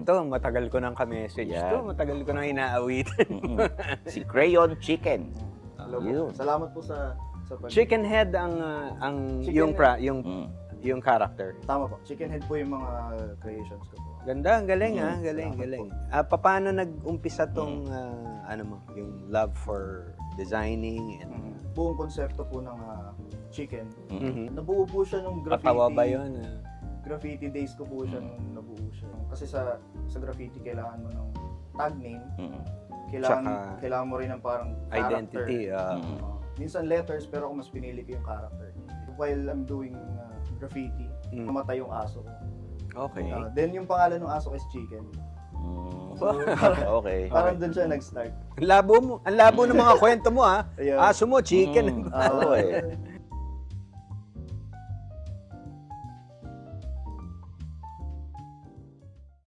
Ito, matagal ko nang ka-message. Yan. Ito, matagal ko nang inaawitan. Si Crayon Chicken. Hello po. Yun. Salamat po sa pag... Chicken head ang Chicken yung character. Tama po. Chicken head po yung mga creations ko po. Ganda, ang galing galing, Salamat galing. po. Paano nag-umpisa tong yung love for designing and Buong konsepto po ng chicken. Mhm. Nabuo po siya nung graffiti. Patawa ba yun? Graffiti days ko po siya nung nabuo siya. Kasi sa graffiti kailangan mo ng tag name. Kailangan mo rin ng parang Identity. character. Minsan letters pero ako mas pinili ko yung character. While I'm doing graffiti, namatay yung aso ko. Okay. Then yung pangalan ng aso ko is Chicken. Okay. Parang doon siya nag-start. Ang labo ng mga kwento mo ha. Ayun. Aso mo, chicken. Oo eh.